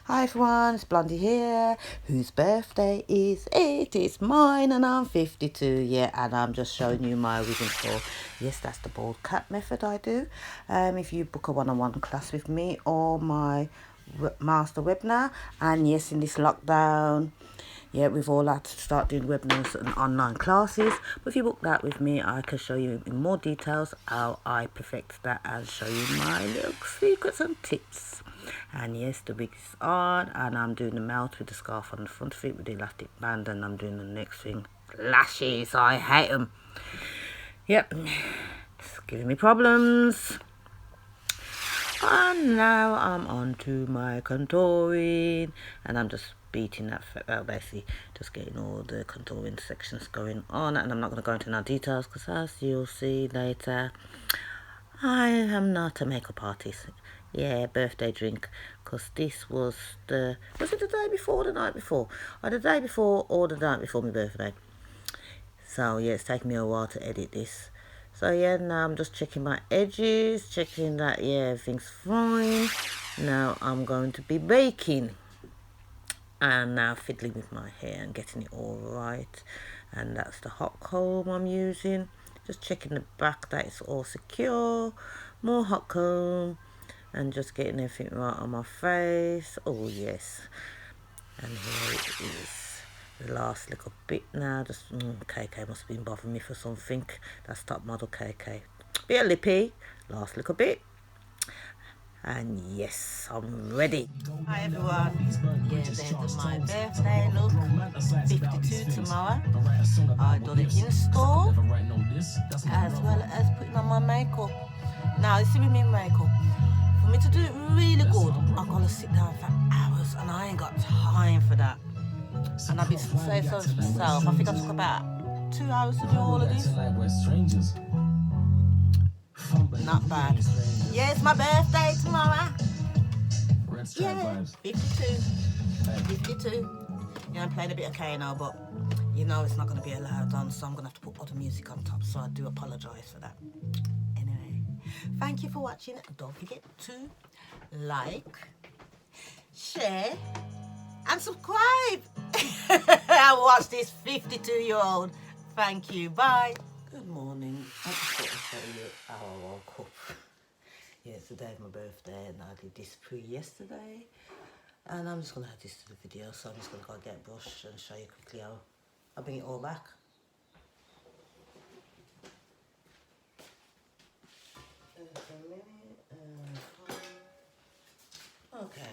Hi everyone, it's Blondie here. Whose birthday is it? It's mine and I'm 52. Yeah, and I'm just showing you my wig install. Yes, that's the bald cap method I do. If you book a one-on-one class with me or my master webinar, and yes, in this lockdown, yeah, we've all had to start doing webinars and online classes. But if you book that with me, I can show you in more details how I perfect that and show you my little secrets and tips. And yes, the wig is on, and I'm doing the mouth with the scarf on the front of it with the elastic band, and I'm doing the next thing, lashes. I hate them. Yep, it's giving me problems. And now I'm on to my contouring, and I'm just beating that, basically just getting all the contouring sections going on, and I'm not going to go into no details because, as you'll see later, I am not a makeup artist. Yeah, birthday drink, because this was it the day before or the night before? Or the day before or the night before my birthday. So yeah, it's taken me a while to edit this. So yeah, now I'm just checking my edges, checking that, yeah, everything's fine. Now I'm going to be baking. And now fiddling with my hair and getting it all right. And that's the hot comb I'm using. Just checking the back that it's all secure. More hot comb. And just getting everything right on my face. Oh yes. And here it is, the last little bit now. Just KK must have been bothering me for something. That's top model KK. Bit of lippy, last little bit. And yes, I'm ready. Hi everyone. Yeah, there's my birthday look. 52 tomorrow. I done it in store as well as putting on my makeup. Now, you see with me makeup, for me to do it really good, I've got to sit down for hours, and I ain't got time for that. And I've been saying so to myself, I think I took about 2 hours to do all of this. Not bad. Yeah, it's my birthday tomorrow. Yeah, 52. 52. Yeah, I'm playing a bit of Kano, but you know it's not going to be allowed on, so I'm going to have to put other music on top, so I do apologise for that. Anyway, thank you for watching. Don't forget to like, share and subscribe and watch this 52-year-old. Thank you. Bye. Good morning. I just thought I'd show you how I woke up. Yeah, it's the day of my birthday, and I did this yesterday. And I'm just going to add this to the video, so I'm just going to go get a brush and show you quickly how I bring it all back. Okay,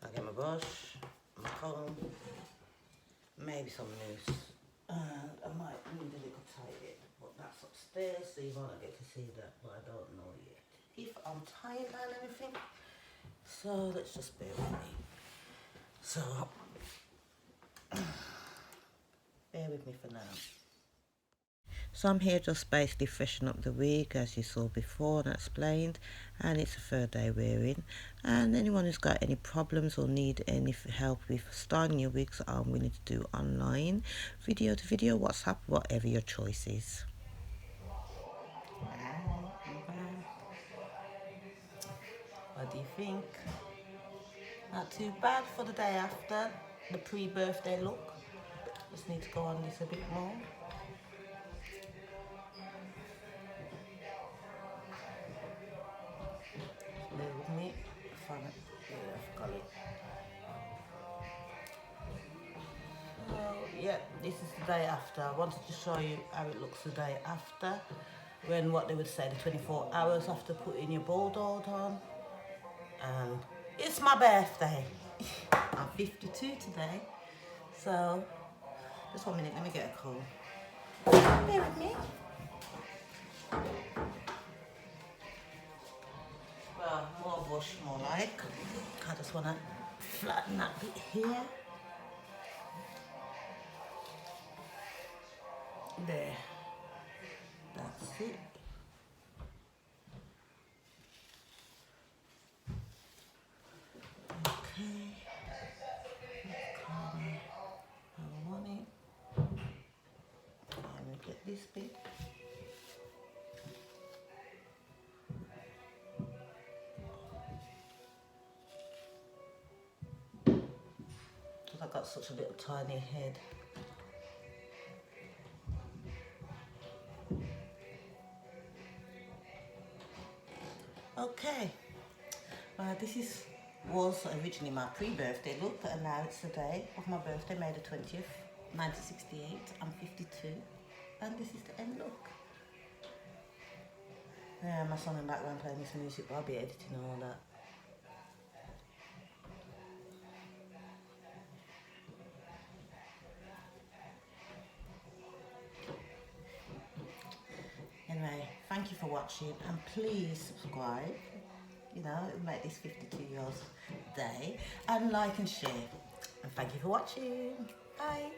I'll get my brush, my comb, maybe some mousse, and I might need a little tie bit, but that's upstairs, so you might not get to see that, but I don't know yet if I'm tying down anything, so let's just bear with me. So, bear with me for now. So I'm here just basically freshen up the wig, as you saw before and explained, and it's a third day wearing. And anyone who's got any problems or need any help with styling your wigs, I'm willing to do online, video to video, WhatsApp, whatever your choice is. What do you think? Not too bad for the day after, the pre-birthday look. Just need to go on this a bit more. Bear with me. I've got it. So, yeah, this is the day after. I wanted to show you how it looks the day after, when what they would say the 24 hours after putting your bald on. And it's my birthday. I'm 52 today. So, just 1 minute, let me get a call. Bear with me. Well, more bush, more like. I just want to flatten that bit here. There. That's it. Okay. How I want it. Let me get this bit. because I got such a little tiny head. Okay, this was originally my pre-birthday look, and now it's the day of my birthday, May the 20th, 1968. I'm 52, and this is the end look. Yeah, my son in the background playing this music, but I'll be editing all that. Anyway, thank you for watching, and please subscribe. You know, it'll make this 52-year-old day, and like and share. And thank you for watching. Bye.